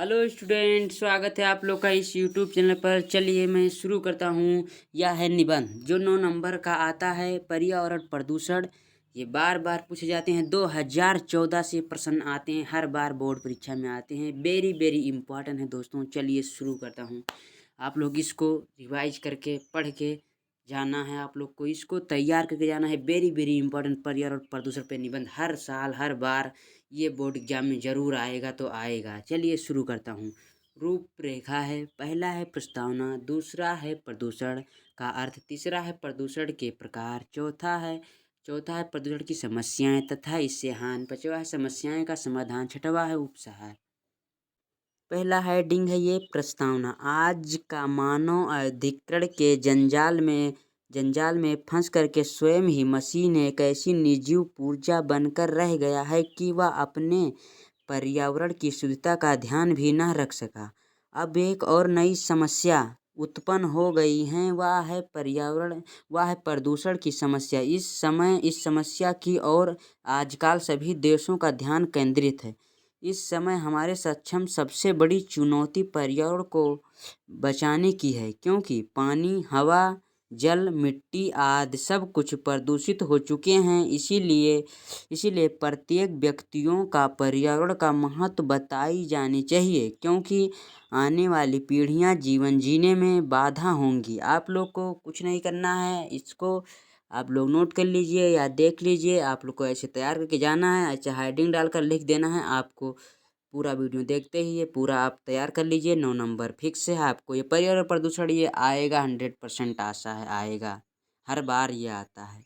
Hello student, स्वागत है आप लोग का इस यूट्यूब चैनल पर। चलिए मैं शुरू करता हूँ। यह है निबंध जो 9 नंबर का आता है, पर्यावरण प्रदूषण। ये बार बार पूछे जाते हैं, 2014 से प्रश्न आते हैं, हर बार बोर्ड परीक्षा में आते हैं। वेरी वेरी इंपॉर्टेंट है दोस्तों। चलिए शुरू करता हूँ। आप लोग इसको रिवाइज करके पढ़ के जाना है, आप लोग को इसको तैयार करके जाना है। वेरी वेरी इंपॉर्टेंट पर्यावरण प्रदूषण पे निबंध हर साल हर बार ये बोर्ड एग्जाम में जरूर आएगा तो आएगा। चलिए शुरू करता हूँ। रूपरेखा है, पहला है प्रस्तावना, दूसरा है प्रदूषण का अर्थ, तीसरा है प्रदूषण के प्रकार, चौथा है प्रदूषण की समस्याएं तथा इससे हानि, पांचवा है समस्याएं का समाधान, छठवा है उपसहार। पहला हेडिंग है ये प्रस्तावना। आज का मानव अधिकरण के जंजाल में फंस करके स्वयं ही मशीन एक ऐसी निर्जीव पुर्जा बनकर रह गया है कि वह अपने पर्यावरण की शुद्धता का ध्यान भी न रख सका। अब एक और नई समस्या उत्पन्न हो गई है, वह है प्रदूषण की समस्या। इस समस्या की ओर आजकल सभी देशों का ध्यान केंद्रित है। इस समय हमारे सक्षम सबसे बड़ी चुनौती पर्यावरण को बचाने की है, क्योंकि पानी, हवा, जल, मिट्टी आदि सब कुछ प्रदूषित हो चुके हैं। इसीलिए प्रत्येक व्यक्तियों का पर्यावरण का महत्व बताई जानी चाहिए, क्योंकि आने वाली पीढ़ियां जीवन जीने में बाधा होंगी। आप लोग को कुछ नहीं करना है, इसको आप लोग नोट कर लीजिए या देख लीजिए। आप लोग को ऐसे तैयार करके जाना है, ऐसे हेडिंग डालकर लिख देना है। आपको पूरा वीडियो देखते ही ये पूरा आप तैयार कर लीजिए। 9 नंबर फिक्स है आपको। ये पर्यावरण प्रदूषण ये आएगा, 100% आशा है आएगा, हर बार ये आता है।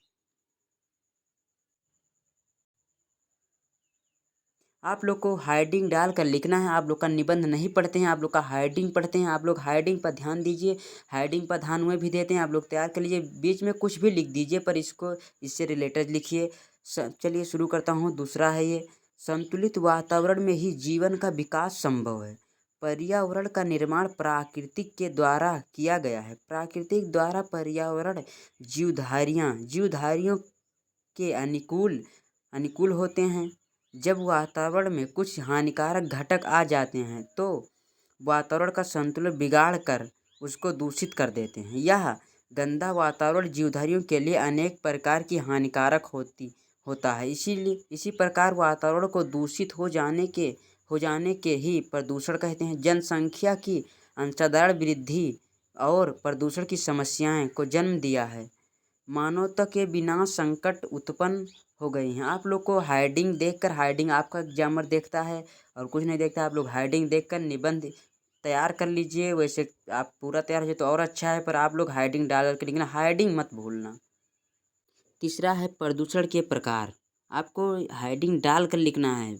आप लोग को हेडिंग डालकर लिखना है। आप लोग का निबंध नहीं पढ़ते हैं, आप लोग का हेडिंग पढ़ते हैं। आप लोग हेडिंग पर ध्यान दीजिए, हेडिंग पर ध्यान में भी देते हैं। आप लोग तैयार कर लीजिए, बीच में कुछ भी लिख दीजिए पर इससे रिलेटेड लिखिए। चलिए शुरू करता हूँ। दूसरा है ये, संतुलित वातावरण में ही जीवन का विकास संभव है। पर्यावरण का निर्माण प्राकृतिक के द्वारा किया गया है। प्राकृतिक द्वारा पर्यावरण जीवधारियों के अनुकूल होते हैं। जब वातावरण में कुछ हानिकारक घटक आ जाते हैं तो वातावरण का संतुलन बिगाड़ कर उसको दूषित कर देते हैं। यह गंदा वातावरण जीवधारियों के लिए अनेक प्रकार की हानिकारक होता है। इसी प्रकार वातावरण को दूषित हो जाने के ही प्रदूषण कहते हैं। जनसंख्या की असाधारण वृद्धि और प्रदूषण की समस्याएं को जन्म दिया है। मानवता के विनाश संकट उत्पन्न हो गई हैं। आप लोग को हेडिंग आपका एग्जामर देखता है और कुछ नहीं देखता। आप लोग हेडिंग देखकर निबंध तैयार कर लीजिए। वैसे आप पूरा तैयार हो जाए तो और अच्छा है, पर आप लोग हेडिंग डाल कर लिखना, हेडिंग मत भूलना। तीसरा है प्रदूषण के प्रकार, आपको हेडिंग डाल कर लिखना है।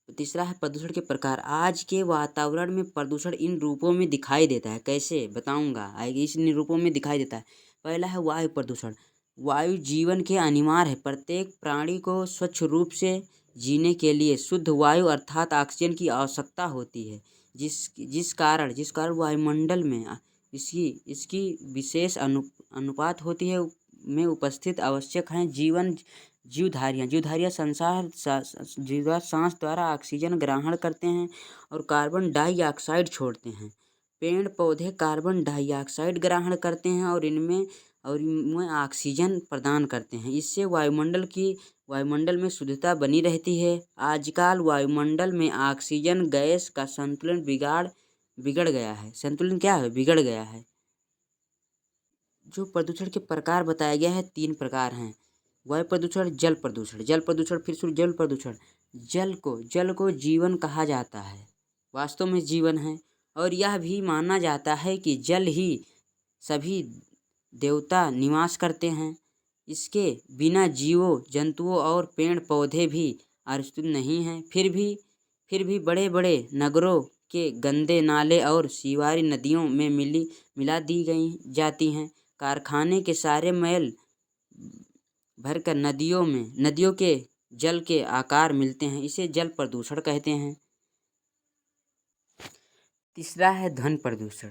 तीसरा है प्रदूषण के प्रकार। आज के वातावरण में प्रदूषण इन रूपों में दिखाई देता है। कैसे बताऊंगा, आगे इस रूपों में दिखाई देता है। पहला है वायु प्रदूषण। वायु जीवन के अनिवार्य है। प्रत्येक प्राणी को स्वच्छ रूप से जीने के लिए शुद्ध वायु अर्थात ऑक्सीजन की आवश्यकता होती है। जिस कारण वायुमंडल में इसकी विशेष अनुपात होती है में उपस्थित आवश्यक हैं। जीवधारियाँ सांस द्वारा ऑक्सीजन ग्रहण करते हैं और कार्बन डाइऑक्साइड छोड़ते हैं। पेड़ पौधे कार्बन डाइऑक्साइड ग्रहण करते हैं और इनमें ऑक्सीजन प्रदान करते हैं। इससे वायुमंडल में शुद्धता बनी रहती है। आजकल वायुमंडल में ऑक्सीजन गैस का संतुलन बिगड़ गया है। संतुलन क्या है? बिगड़ गया है। जो प्रदूषण के प्रकार बताया गया है, 3 प्रकार हैं। वायु प्रदूषण, जल प्रदूषण, फिर से जल प्रदूषण। जल को जीवन कहा जाता है, वास्तव में जीवन है। और यह भी माना जाता है कि जल ही सभी देवता निवास करते हैं। इसके बिना जीवों जंतुओं और पेड़ पौधे भी अस्तित्व नहीं हैं। फिर भी बड़े बड़े नगरों के गंदे नाले और सीवारी नदियों में मिला दी गई जाती हैं। कारखाने के सारे मैल भरकर नदियों के जल के आकार मिलते हैं। इसे जल प्रदूषण कहते हैं। तीसरा है ध्वनि प्रदूषण।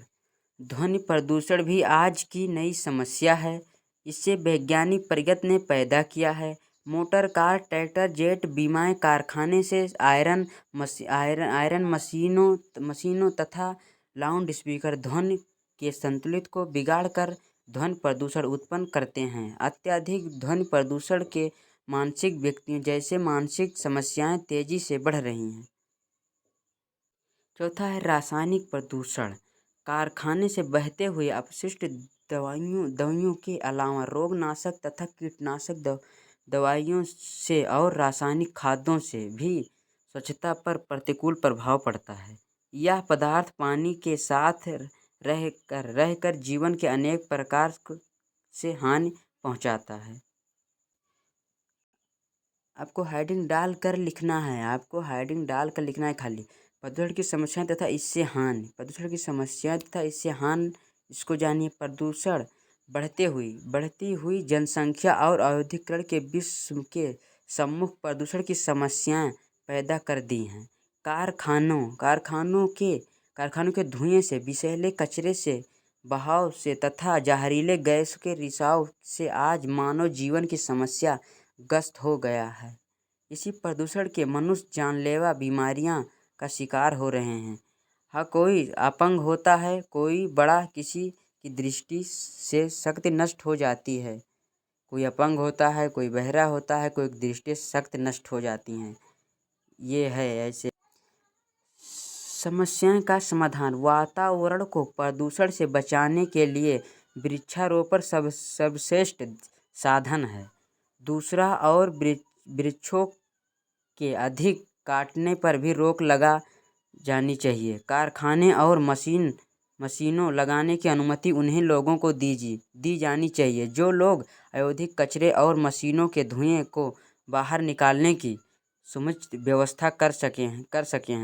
ध्वनि प्रदूषण भी आज की नई समस्या है। इसे वैज्ञानिक प्रगति ने पैदा किया है। मोटर कार, ट्रैक्टर, जेट बीमाएं कारखाने से आयरन मशीनों तथा लाउड स्पीकर ध्वनि के संतुलित को बिगाड़कर ध्वनि प्रदूषण उत्पन्न करते हैं। अत्यधिक ध्वनि प्रदूषण के मानसिक व्यक्तियों जैसे मानसिक समस्याएं तेजी से बढ़ रही हैं। चौथा है रासायनिक प्रदूषण। कारखाने से बहते हुए अपशिष्ट दवाइयों के अलावा रोगनाशक तथा कीटनाशक दवाइयों से और रासायनिक खादों से भी स्वच्छता पर प्रतिकूल प्रभाव पड़ता है। यह पदार्थ पानी के साथ रहकर जीवन के अनेक प्रकार से हानि पहुंचाता है। आपको हेडिंग डालकर लिखना है खाली प्रदूषण की समस्याएं तथा इससे हानि। इसको जानिए। प्रदूषण बढ़ती हुई जनसंख्या और औद्योगिकरण के विश्व के सम्मुख प्रदूषण की समस्याएं पैदा कर दी हैं। कारखानों के धुएं से, विषैले कचरे से, बहाव से तथा जहरीले गैस के रिसाव से आज मानव जीवन की समस्या ग्रस्त हो गया है। इसी प्रदूषण के मनुष्य जानलेवा बीमारियां का शिकार हो रहे हैं। कोई अपंग होता है, कोई बड़ा, किसी की दृष्टि से शक्ति नष्ट हो जाती है। कोई अपंग होता है, कोई बहरा होता है, कोई दृष्टि से शक्ति नष्ट हो जाती हैं। ये है ऐसे समस्याएं का समाधान। वातावरण को प्रदूषण से बचाने के लिए वृक्षारोपण सर्वश्रेष्ठ साधन है। दूसरा, और वृक्षों के अधिक काटने पर भी रोक लगा जानी चाहिए। कारखाने और मशीनों लगाने की अनुमति उन्हीं लोगों को दी जानी चाहिए जो लोग अत्यधिक कचरे और मशीनों के धुएं को बाहर निकालने की समुचित व्यवस्था कर सके हैं।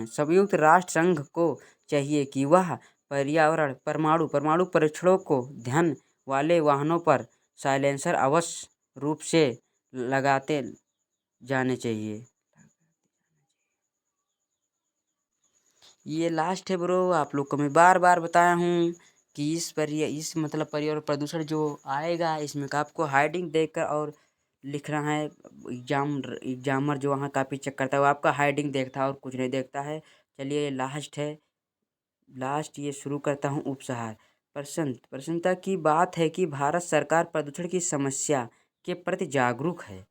संयुक्त राष्ट्र संघ को चाहिए कि वह परमाणु परीक्षणों को ध्यान वाले वाहनों पर साइलेंसर अवश्य रूप से लगाते जाने चाहिए। ये लास्ट है ब्रो। आप लोग को मैं बार बार बताया हूँ कि इस मतलब पर्यावरण प्रदूषण जो आएगा इसमें आपको हेडिंग देकर और लिखना है। एग्जामर जो वहाँ कापी चेक करता है वो आपका हेडिंग देखता है और कुछ नहीं देखता है। चलिए लास्ट ये शुरू करता हूँ। उपसंहार। प्रसन्नता की बात है कि भारत सरकार प्रदूषण की समस्या के प्रति जागरूक है।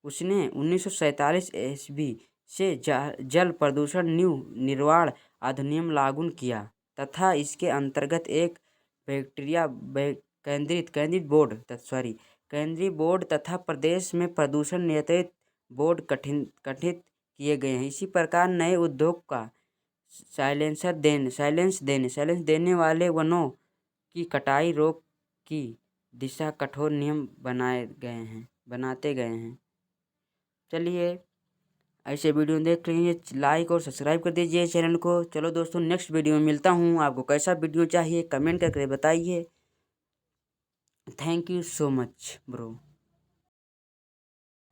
उसने 1947 ईस्वी से जल प्रदूषण निर्वाण अधिनियम लागू किया तथा इसके अंतर्गत एक केंद्रीय बोर्ड तथा प्रदेश में प्रदूषण नियंत्रण बोर्ड गठित किए गए हैं। इसी प्रकार नए उद्योग का साइलेंस देने वाले वनों की कटाई रोक की दिशा कठोर नियम बनाते गए हैं। चलिए ऐसे वीडियो देख लीजिए, लाइक और सब्सक्राइब कर दीजिए चैनल को। चलो दोस्तों, नेक्स्ट वीडियो में मिलता हूँ। आपको कैसा वीडियो चाहिए कमेंट करके बताइए। Thank you so much bro.